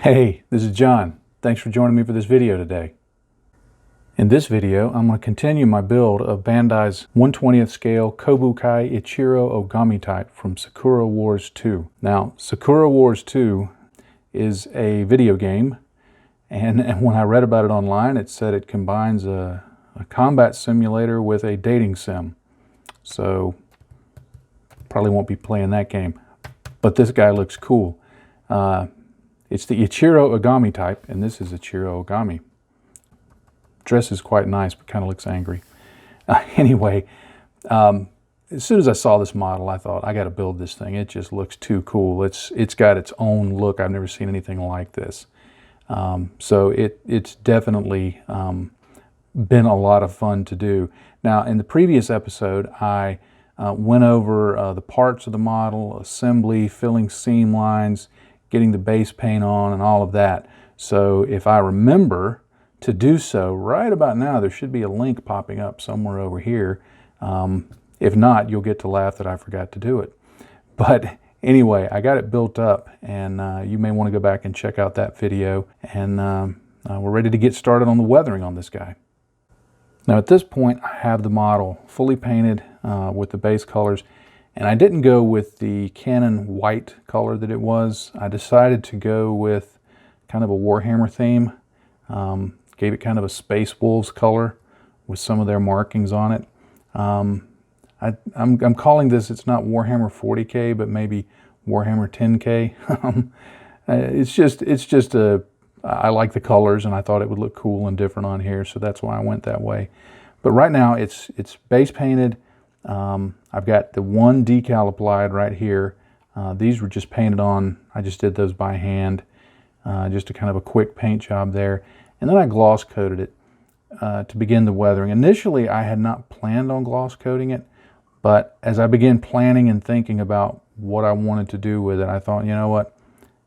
Hey, this is John. Thanks for joining me for this video today. In this video, I'm going to continue my build of Bandai's 1/20th scale Kobu-Kai Ichiro Ogami type from Sakuro Wars 2. Now, Sakuro Wars 2 is a video game, and when I read about it online, it said it combines a combat simulator with a dating sim. So, probably won't be playing that game. But this guy looks cool. It's the Ichiro Ogami type, and this is Ichiro Ogami. Dress is quite nice, but kind of looks angry. Anyway, as soon as I saw this model, I thought, I got to build this thing. It just looks too cool. It's got its own look. I've never seen anything like this. So it's definitely been a lot of fun to do. Now, in the previous episode, I went over the parts of the model, assembly, filling seam lines, getting the base paint on, and all of that. So if I remember to do so right about now, there should be a link popping up somewhere over here. If not, you'll get to laugh that I forgot to do it. But anyway, I got it built up, and you may want to go back and check out that video. And we're ready to get started on the weathering on this guy. Now at this point, I have the model fully painted with the base colors. And I didn't go with the Canon white color that it was. I decided to go with kind of a Warhammer theme. Gave it kind of a Space Wolves color with some of their markings on it. I'm calling this, it's not Warhammer 40K, but maybe Warhammer 10K. It's just I like the colors, and I thought it would look cool and different on here, so that's why I went that way. But right now it's base painted. I've got the one decal applied right here. These were just painted on. I just did those by hand. Just a kind of a quick paint job there. And then I gloss coated it to begin the weathering. Initially, I had not planned on gloss coating it, but as I began planning and thinking about what I wanted to do with it, I thought, you know what,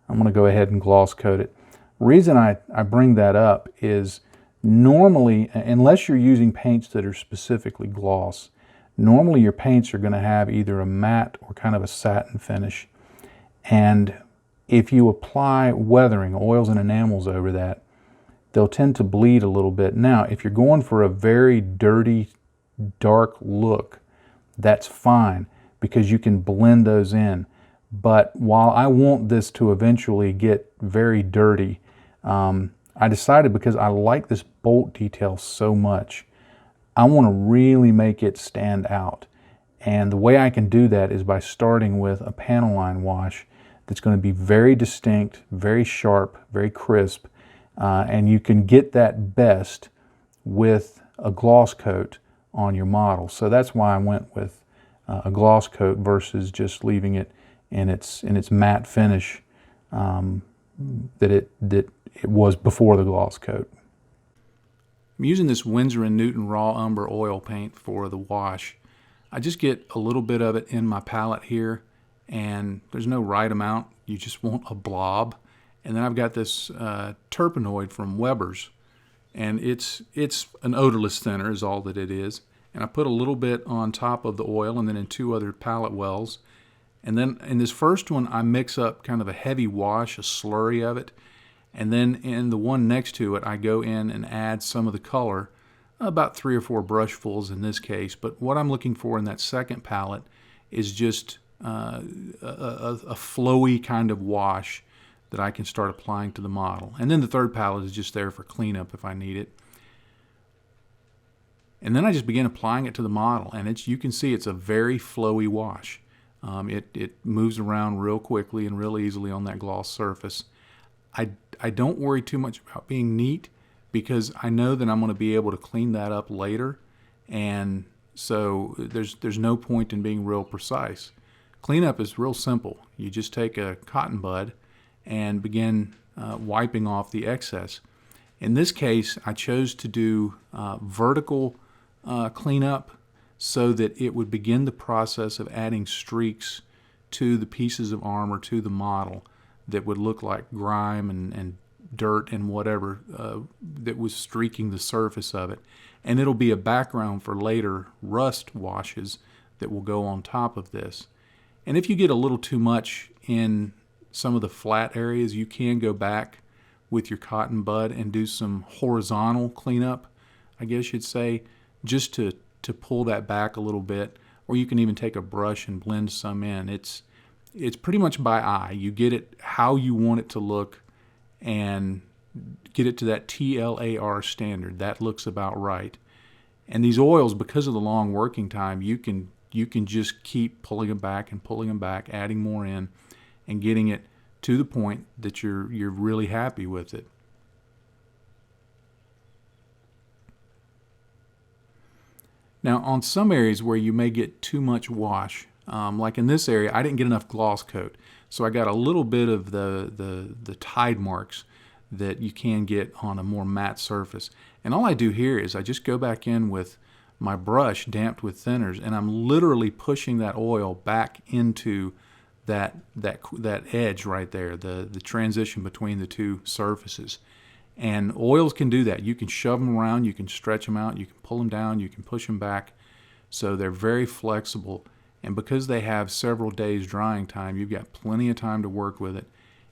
I'm going to go ahead and gloss coat it. The reason I bring that up is normally, unless you're using paints that are specifically gloss, normally your paints are going to have either a matte or kind of a satin finish. And if you apply weathering, oils and enamels over that, they'll tend to bleed a little bit. Now, if you're going for a very dirty, dark look, that's fine because you can blend those in. But while I want this to eventually get very dirty, I decided, because I like this bolt detail so much, I want to really make it stand out. And the way I can do that is by starting with a panel line wash that's going to be very distinct, very sharp, very crisp. And you can get that best with a gloss coat on your model. So that's why I went with a gloss coat versus just leaving it in its matte finish that it was before the gloss coat. I'm using this Winsor & Newton Raw Umber oil paint for the wash. I just get a little bit of it in my palette here, and there's no right amount. You just want a blob. And then I've got this Terpenoid from Weber's, and it's an odorless thinner is all that it is. And I put a little bit on top of the oil and then in two other palette wells. And then in this first one, I mix up kind of a heavy wash, a slurry of it. And then in the one next to it, I go in and add some of the color, about 3 or 4 brushfuls in this case. But what I'm looking for in that second palette is just a flowy kind of wash that I can start applying to the model. And then the third palette is just there for cleanup if I need it. And then I just begin applying it to the model, and you can see it's a very flowy wash. It moves around real quickly and real easily on that gloss surface. I don't worry too much about being neat because I know that I'm going to be able to clean that up later, and so there's no point in being real precise. Cleanup is real simple. You just take a cotton bud and begin wiping off the excess. In this case, I chose to do vertical cleanup so that it would begin the process of adding streaks to the pieces of armor, to the model, that would look like grime and dirt and whatever that was streaking the surface of it. And it'll be a background for later rust washes that will go on top of this. And if you get a little too much in some of the flat areas, you can go back with your cotton bud and do some horizontal cleanup, I guess you'd say, just to pull that back a little bit. Or you can even take a brush and blend some in. It's pretty much by eye. You get it how you want it to look and get it to that TLAR standard. That looks about right. And these oils, because of the long working time, you can just keep pulling them back and pulling them back, adding more in, and getting it to the point that you're really happy with it. Now, on some areas where you may get too much wash, like in this area, I didn't get enough gloss coat, so I got a little bit of the tide marks that you can get on a more matte surface. And all I do here is I just go back in with my brush damped with thinners, and I'm literally pushing that oil back into that edge right there, the transition between the two surfaces. And oils can do that. You can shove them around, you can stretch them out, you can pull them down, you can push them back. So they're very flexible. And because they have several days drying time, you've got plenty of time to work with it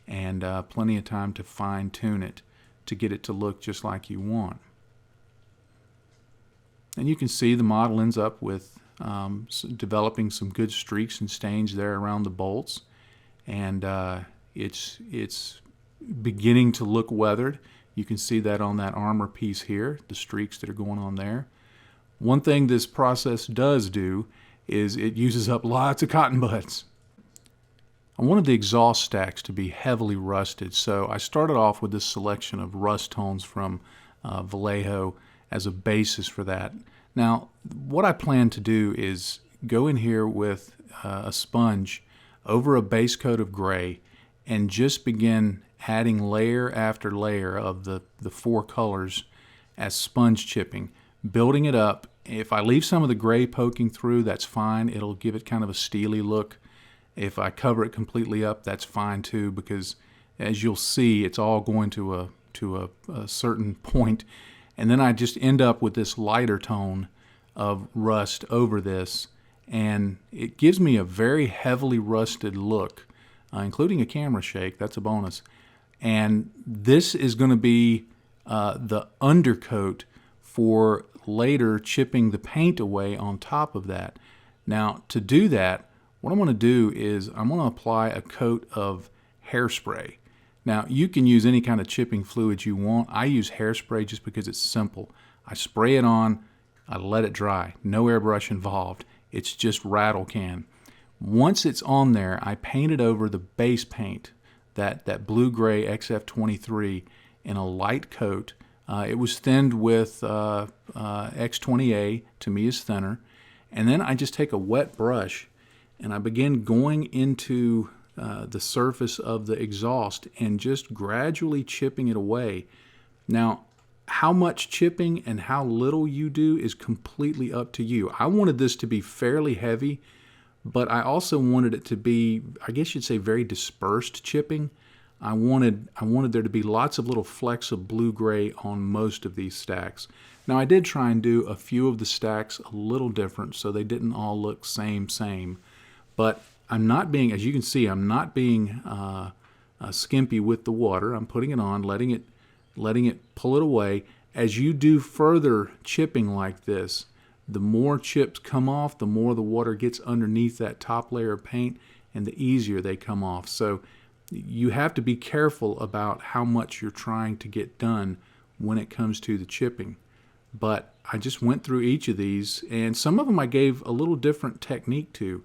and plenty of time to fine tune it to get it to look just like you want. And you can see the model ends up with developing some good streaks and stains there around the bolts. And it's beginning to look weathered. You can see that on that armor piece here, the streaks that are going on there. One thing this process does do is it uses up lots of cotton buds. I wanted the exhaust stacks to be heavily rusted, so I started off with this selection of rust tones from Vallejo as a basis for that. Now, what I plan to do is go in here with a sponge over a base coat of gray and just begin adding layer after layer of the four colors as sponge chipping, building it up. If I leave some of the gray poking through, that's fine. It'll give it kind of a steely look. If I cover it completely up, that's fine too, because as you'll see, it's all going to a certain point. And then I just end up with this lighter tone of rust over this, and it gives me a very heavily rusted look, including a camera shake. That's a bonus. And this is going to be the undercoat for later chipping the paint away on top of that. Now, to do that, what I'm going to do is I'm going to apply a coat of hairspray. Now, you can use any kind of chipping fluid you want. I use hairspray just because it's simple. I spray it on, I let it dry. No airbrush involved. It's just rattle can. Once it's on there, I paint it over the base paint, that blue-gray XF23, in a light coat. It was thinned with X20A, to me is thinner. And then I just take a wet brush and I begin going into the surface of the exhaust and just gradually chipping it away. Now, how much chipping and how little you do is completely up to you. I wanted this to be fairly heavy, but I also wanted it to be, I guess you'd say, very dispersed chipping. I wanted there to be lots of little flecks of blue-gray on most of these stacks. Now, I did try and do a few of the stacks a little different so they didn't all look same. But I'm not being, as you can see, I'm not being skimpy with the water. I'm putting it on, letting it pull it away. As you do further chipping like this, the more chips come off, the more the water gets underneath that top layer of paint, and the easier they come off. So you have to be careful about how much you're trying to get done when it comes to the chipping. But I just went through each of these, and some of them I gave a little different technique to.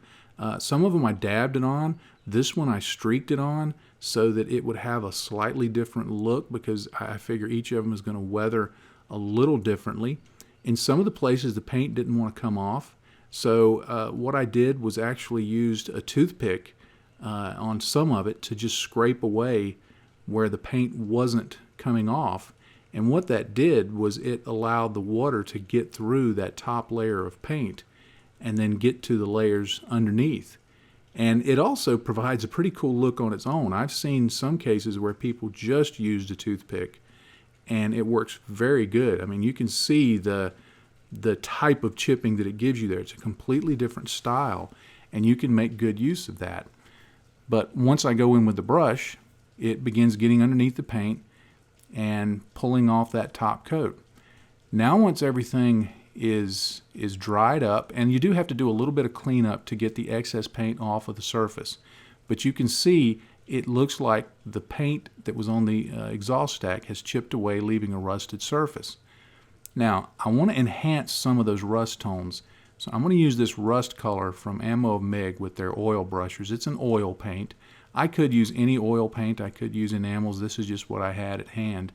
Some of them I dabbed it on. This one I streaked it on so that it would have a slightly different look, because I figure each of them is going to weather a little differently. In some of the places the paint didn't want to come off, so what I did was actually used a toothpick on some of it to just scrape away where the paint wasn't coming off. And what that did was it allowed the water to get through that top layer of paint and then get to the layers underneath. And it also provides a pretty cool look on its own. I've seen some cases where people just used a toothpick and it works very good. I mean, you can see the type of chipping that it gives you there. It's a completely different style, and you can make good use of that. But once I go in with the brush, it begins getting underneath the paint. and pulling off that top coat. Now once everything is dried up, and you do have to do a little bit of cleanup to get the excess paint off of the surface, but you can see it looks like the paint that was on the exhaust stack has chipped away, leaving a rusted surface. Now I want to enhance some of those rust tones, so I'm going to use this rust color from Ammo of Mig with their oil brushers. It's an oil paint. I could use any oil paint, I could use enamels. This is just what I had at hand.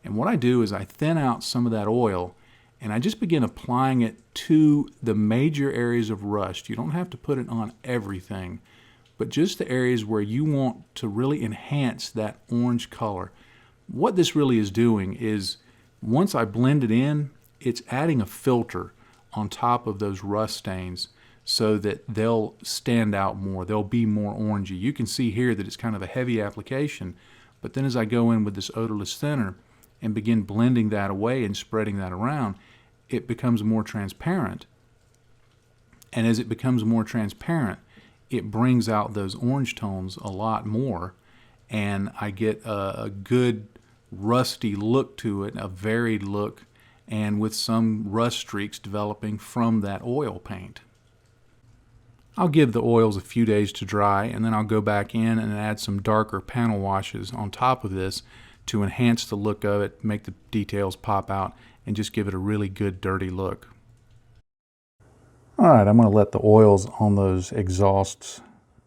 And what I do is I thin out some of that oil and I just begin applying it to the major areas of rust. You don't have to put it on everything, but just the areas where you want to really enhance that orange color. What this really is doing is, once I blend it in, it's adding a filter on top of those rust stains so that they'll stand out more. They'll be more orangey. You can see here that it's kind of a heavy application, but then as I go in with this odorless thinner and begin blending that away and spreading that around, it becomes more transparent. And as it becomes more transparent, it brings out those orange tones a lot more, and I get a good rusty look to it, a varied look, and with some rust streaks developing from that oil paint. I'll give the oils a few days to dry, and then I'll go back in and add some darker panel washes on top of this to enhance the look of it, make the details pop out, and just give it a really good dirty look. Alright, I'm going to let the oils on those exhausts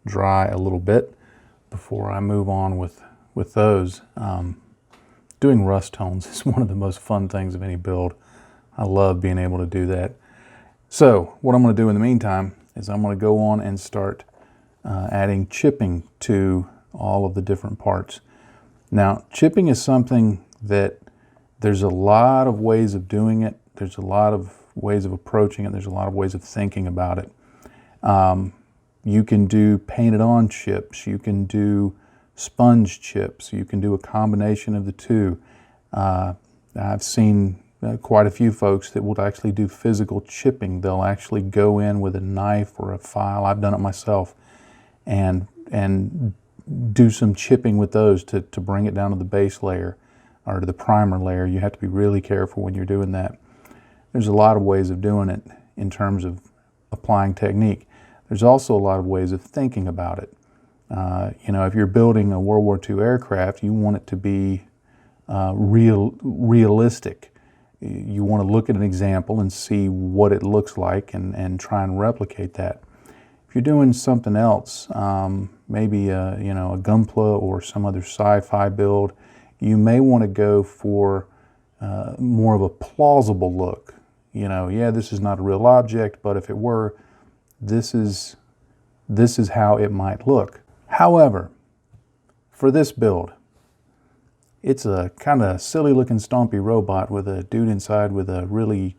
dry a little bit before I move on with those. Doing rust tones is one of the most fun things of any build. I love being able to do that. So what I'm going to do in the meantime is I'm going to go on and start adding chipping to all of the different parts. Now, chipping is something that there's a lot of ways of doing it. There's a lot of ways of approaching it. There's a lot of ways of thinking about it. You can do painted on chips. You can do sponge chips. You can do a combination of the two. I've seen quite a few folks that will actually do physical chipping. They'll actually go in with a knife or a file. I've done it myself, and do some chipping with those to bring it down to the base layer or to the primer layer. You have to be really careful when you're doing that. There's a lot of ways of doing it in terms of applying technique. There's also a lot of ways of thinking about it. You know, if you're building a World War II aircraft, you want it to be realistic. You want to look at an example and see what it looks like and try and replicate that. If you're doing something else, maybe you know, a Gunpla or some other sci-fi build, you may want to go for more of a plausible look. You know, yeah, this is not a real object, but if it were, this is how it might look. However, for this build, it's a kind of silly looking stompy robot with a dude inside with a really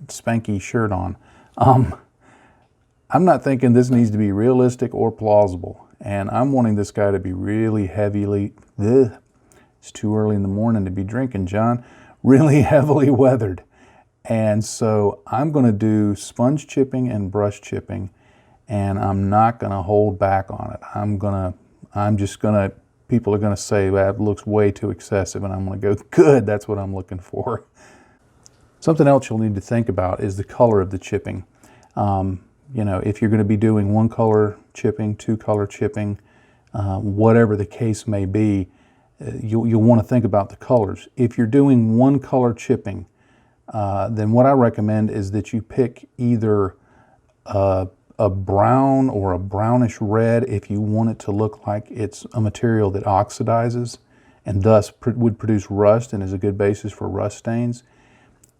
spanky shirt on. I'm not thinking this needs to be realistic or plausible, and I'm wanting this guy to be really heavily, it's too early in the morning to be drinking, John, really heavily weathered. And so I'm going to do sponge chipping and brush chipping, and I'm not going to hold back on it. People are going to say that looks way too excessive, and I'm going to go, good, that's what I'm looking for. Something else you'll need to think about is the color of the chipping. You know, if you're going to be doing one color chipping, two color chipping, whatever the case may be, you'll want to think about the colors. If you're doing one color chipping, then what I recommend is that you pick either a brown or a brownish red if you want it to look like it's a material that oxidizes and thus would produce rust and is a good basis for rust stains.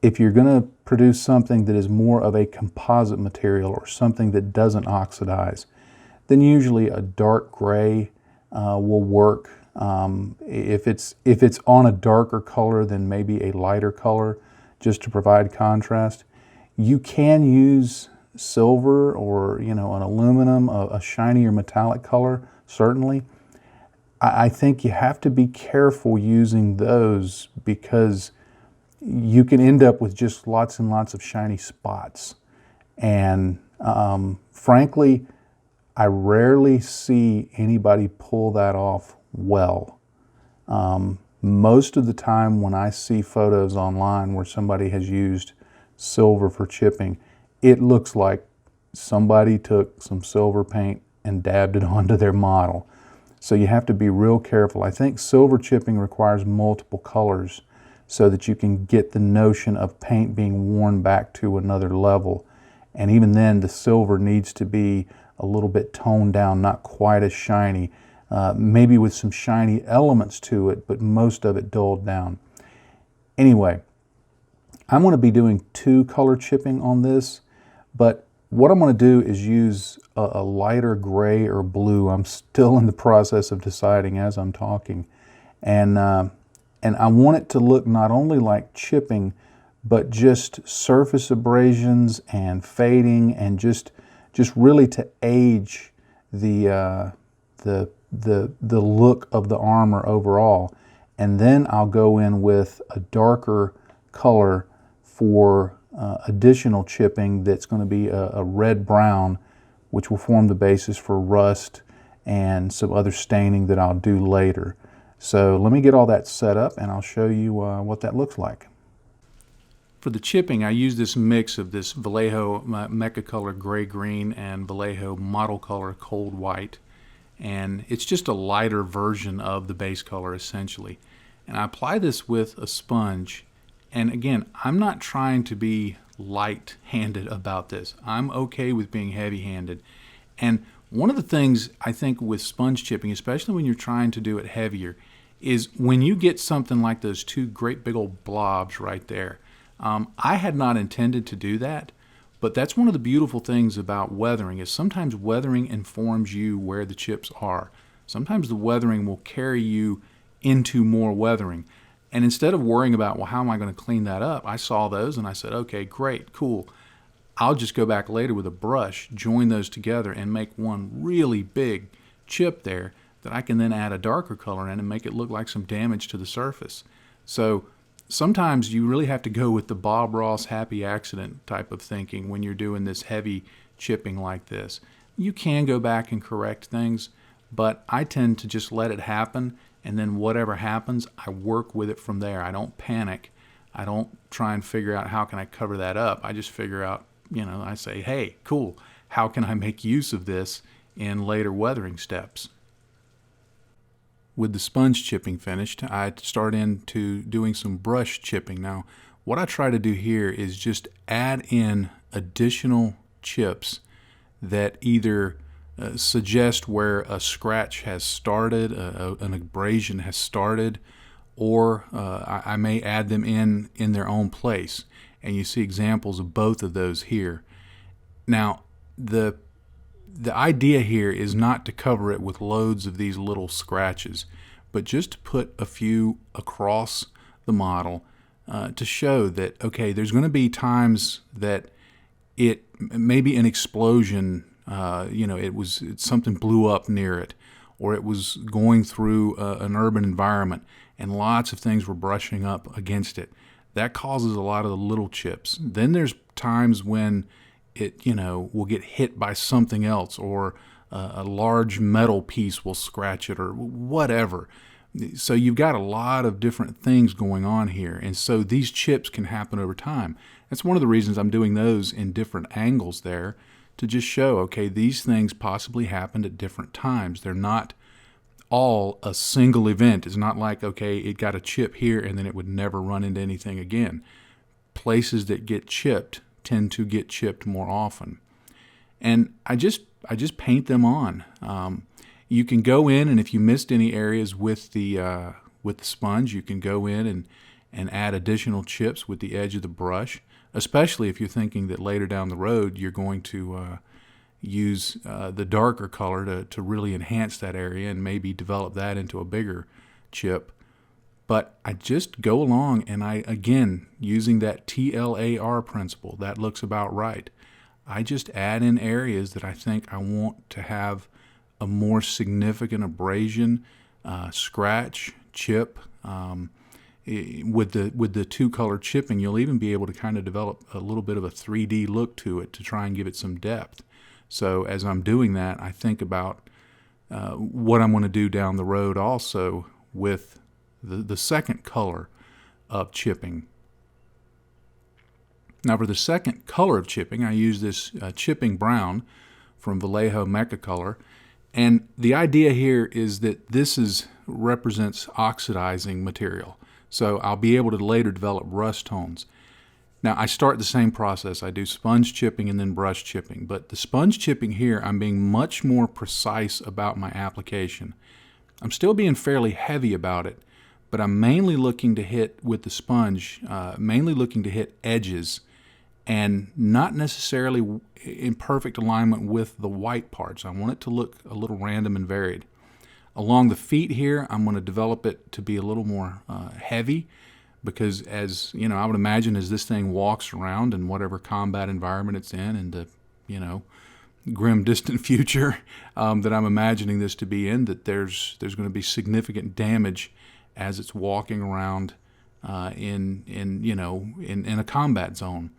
If you're going to produce something that is more of a composite material or something that doesn't oxidize, then usually a dark gray will work. If it's on a darker color, then maybe a lighter color just to provide contrast. You can use silver or, you know, an aluminum, a shinier metallic color, certainly. I think you have to be careful using those because you can end up with just lots and lots of shiny spots. And frankly, I rarely see anybody pull that off well. Most of the time when I see photos online where somebody has used silver for chipping, it looks like somebody took some silver paint and dabbed it onto their model. So you have to be real careful. I think silver chipping requires multiple colors so that you can get the notion of paint being worn back to another level. And even then, the silver needs to be a little bit toned down, not quite as shiny, maybe with some shiny elements to it, but most of it dulled down. Anyway, I'm going to be doing 2 color chipping on this, but what I'm going to do is use a lighter gray or blue. I'm still in the process of deciding as I'm talking. And I want it to look not only like chipping, but just surface abrasions and fading, and just really to age the look of the armor overall. And then I'll go in with a darker color for additional chipping that's going to be a red-brown, which will form the basis for rust and some other staining that I'll do later. So let me get all that set up and I'll show you what that looks like. For the chipping, I use this mix of this Vallejo Mecha Color Gray-Green and Vallejo Model Color Cold White. And it's just a lighter version of the base color essentially. And I apply this with a sponge. And again, I'm not trying to be light-handed about this. I'm okay with being heavy-handed. And one of the things I think with sponge chipping, especially when you're trying to do it heavier, is when you get something like those 2 great big old blobs right there. I had not intended to do that, but that's one of the beautiful things about weathering, is sometimes weathering informs you where the chips are. Sometimes the weathering will carry you into more weathering. And instead of worrying about, well, how am I going to clean that up? I saw those and I said, okay, great, cool. I'll just go back later with a brush, join those together, and make one really big chip there that I can then add a darker color in and make it look like some damage to the surface. So sometimes you really have to go with the Bob Ross happy accident type of thinking when you're doing this heavy chipping like this. You can go back and correct things, but I tend to just let it happen, and then whatever happens, I work with it from there. I don't panic. I don't try and figure out how can I cover that up. I just figure out, I say, hey, cool, how can I make use of this in later weathering steps? With the sponge chipping finished, I start into doing some brush chipping. Now, what I try to do here is just add in additional chips that either suggest where a scratch has started, an abrasion has started, or I may add them in their own place. And you see examples of both of those here. Now, the idea here is not to cover it with loads of these little scratches, but just to put a few across the model to show that, okay, there's going to be times that it maybe an explosion, something blew up near it, or it was going through an urban environment and lots of things were brushing up against it. That causes a lot of the little chips. Then there's times when it, will get hit by something else, or a large metal piece will scratch it, or whatever. So you've got a lot of different things going on here, and so these chips can happen over time. That's one of the reasons I'm doing those in different angles there, to just show, okay, these things possibly happened at different times. They're not all a single event. It's not like, okay, it got a chip here and then it would never run into anything again. Places that get chipped tend to get chipped more often. And I just paint them on. You can go in, and if you missed any areas with the sponge, you can go in and add additional chips with the edge of the brush, especially if you're thinking that later down the road you're going to use the darker color to really enhance that area and maybe develop that into a bigger chip. But I just go along and again, using that TLAR principle, that looks about right. I just add in areas that I think I want to have a more significant abrasion, scratch, chip. With the 2-color chipping, you'll even be able to kind of develop a little bit of a 3D look to it to try and give it some depth. So as I'm doing that, I think about what I'm going to do down the road also with the second color of chipping. Now for the second color of chipping, I use this chipping brown from Vallejo Mecha Color. And the idea here is that this represents oxidizing material. So I'll be able to later develop rust tones. Now I start the same process. I do sponge chipping and then brush chipping. But the sponge chipping here, I'm being much more precise about my application. I'm still being fairly heavy about it, but I'm mainly looking to hit with the sponge, mainly looking to hit edges and not necessarily in perfect alignment with the white parts. I want it to look a little random and varied. Along the feet here, I'm going to develop it to be a little more heavy, because as you know, I would imagine as this thing walks around in whatever combat environment it's in the grim distant future that I'm imagining this to be in, that there's going to be significant damage as it's walking around in a combat zone.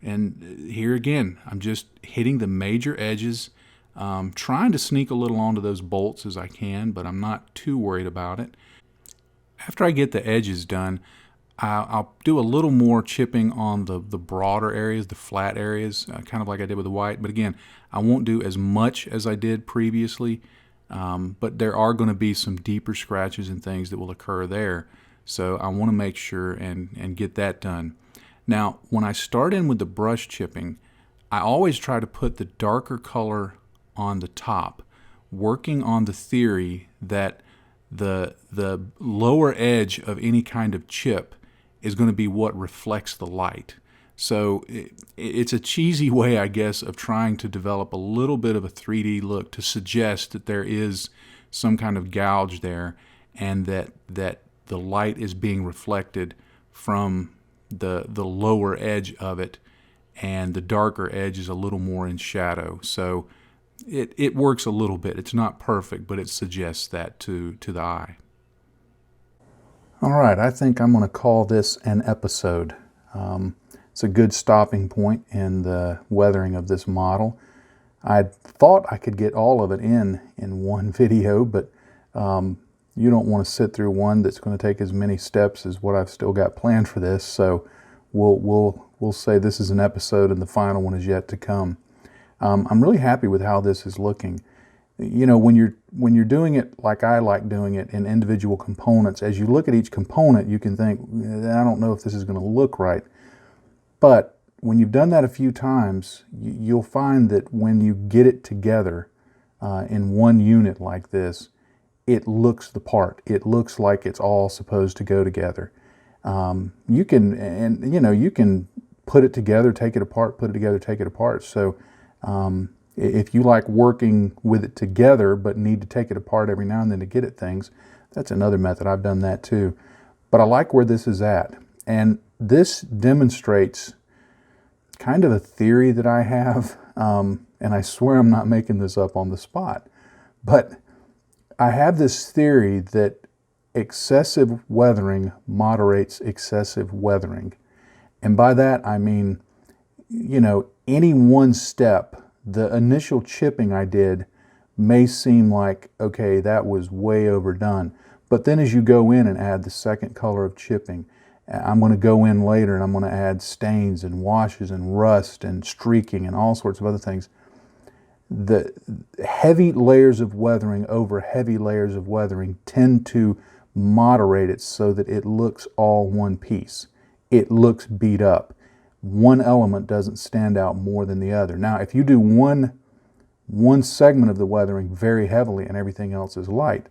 And here again, I'm just hitting the major edges, trying to sneak a little onto those bolts as I can, but I'm not too worried about it. After I get the edges done, I'll do a little more chipping on the broader areas, the flat areas, kind of like I did with the white. But again, I won't do as much as I did previously, but there are going to be some deeper scratches and things that will occur there. So I want to make sure and get that done. Now, when I start in with the brush chipping, I always try to put the darker color on the top, working on the theory that the lower edge of any kind of chip is going to be what reflects the light. So it's a cheesy way, I guess, of trying to develop a little bit of a 3D look to suggest that there is some kind of gouge there, and that the light is being reflected from the lower edge of it, and the darker edge is a little more in shadow. So it works a little bit. It's not perfect, but it suggests that to the eye. All right, I think I'm going to call this an episode. It's a good stopping point in the weathering of this model. I thought I could get all of it in one video, but you don't want to sit through one that's going to take as many steps as what I've still got planned for this. So we'll say this is an episode and the final one is yet to come. I'm really happy with how this is looking. You know, when you're doing it like I like doing it in individual components, as you look at each component, you can think, I don't know if this is going to look right. But when you've done that a few times, you'll find that when you get it together in one unit like this, it looks the part. It looks like it's all supposed to go together. You can put it together, take it apart, put it together, take it apart. So if you like working with it together but need to take it apart every now and then to get at things, that's another method. I've done that too. But I like where this is at. And this demonstrates kind of a theory that I have, and I swear I'm not making this up on the spot, but I have this theory that excessive weathering moderates excessive weathering. And by that I mean, you know, any one step, the initial chipping I did may seem like, okay, that was way overdone. But then as you go in and add the second color of chipping, I'm going to go in later and I'm going to add stains and washes and rust and streaking and all sorts of other things. The heavy layers of weathering over heavy layers of weathering tend to moderate it so that it looks all one piece. It looks beat up. One element doesn't stand out more than the other. Now, if you do one segment of the weathering very heavily and everything else is light,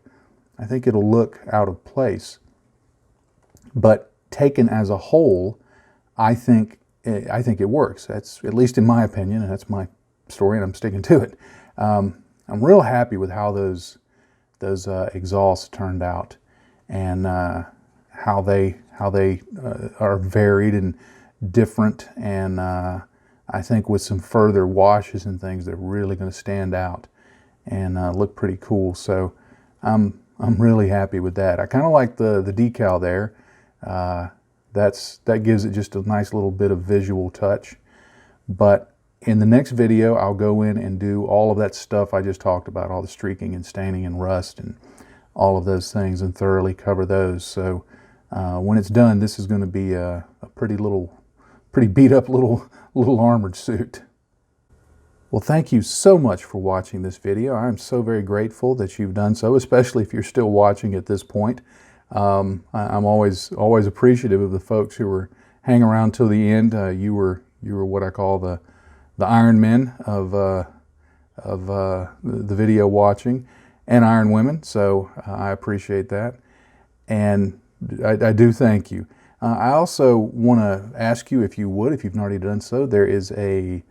I think it'll look out of place. But taken as a whole, I think it works. That's, at least in my opinion, and that's my story, and I'm sticking to it. I'm real happy with how those exhausts turned out, and how they are varied and different, and I think with some further washes and things, they're really going to stand out and look pretty cool. So I'm really happy with that. I kind of like the decal there. That gives it just a nice little bit of visual touch. But in the next video, I'll go in and do all of that stuff I just talked about, all the streaking and staining and rust, and all of those things and thoroughly cover those. So when it's done, this is going to be a pretty beat up little armored suit. Well, thank you so much for watching this video. I'm so very grateful that you've done so, especially if you're still watching at this point. I'm always appreciative of the folks who were hanging around till the end. You were what I call the Iron Men of the video watching, and Iron Women. So I appreciate that, and I do thank you. I also want to ask you, if you would, if you've not already done so, there is a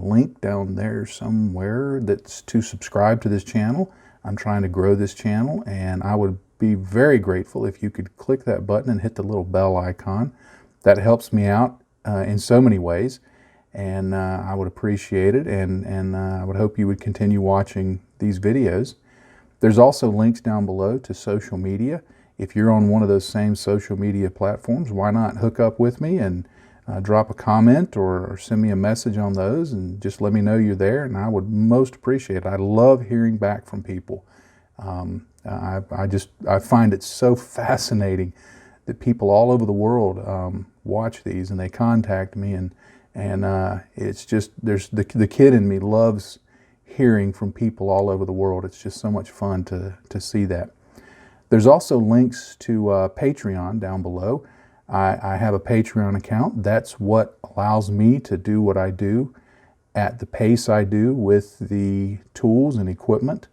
link down there somewhere that's to subscribe to this channel. I'm trying to grow this channel, and I would be very grateful if you could click that button and hit the little bell icon. That helps me out in so many ways, and I would appreciate it, and I would hope you would continue watching these videos. There's also links down below to social media. If you're on one of those same social media platforms, why not hook up with me and drop a comment or send me a message on those and just let me know you're there, and I would most appreciate it. I love hearing back from people. I find it so fascinating that people all over the world watch these and they contact me, and it's just, the kid in me loves hearing from people all over the world. It's just so much fun to see that. There's also links to Patreon down below. I have a Patreon account. That's what allows me to do what I do at the pace I do with the tools and equipment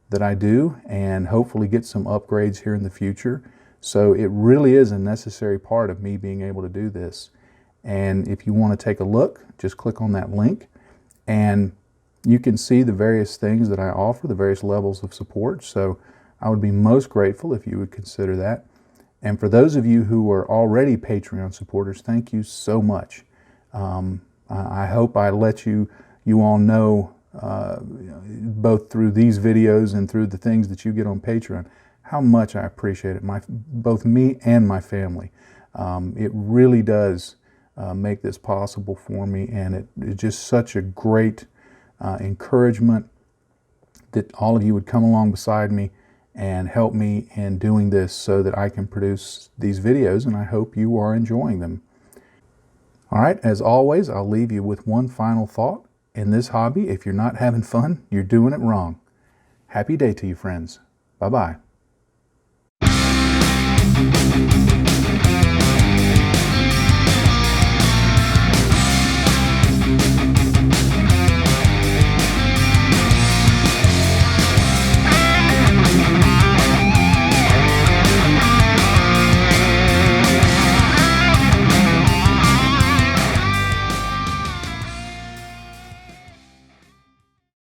that I do, and hopefully get some upgrades here in the future. So it really is a necessary part of me being able to do this. And if you want to take a look, just click on that link, and you can see the various things that I offer, the various levels of support. So I would be most grateful if you would consider that. And for those of you who are already Patreon supporters, thank you so much. I hope I let you all know, both through these videos and through the things that you get on Patreon, how much I appreciate it, both me and my family. It really does make this possible for me, and it's just such a great encouragement that all of you would come along beside me and help me in doing this so that I can produce these videos, and I hope you are enjoying them. All right, as always, I'll leave you with one final thought. In this hobby, if you're not having fun, you're doing it wrong. Happy day to you, friends. Bye-bye.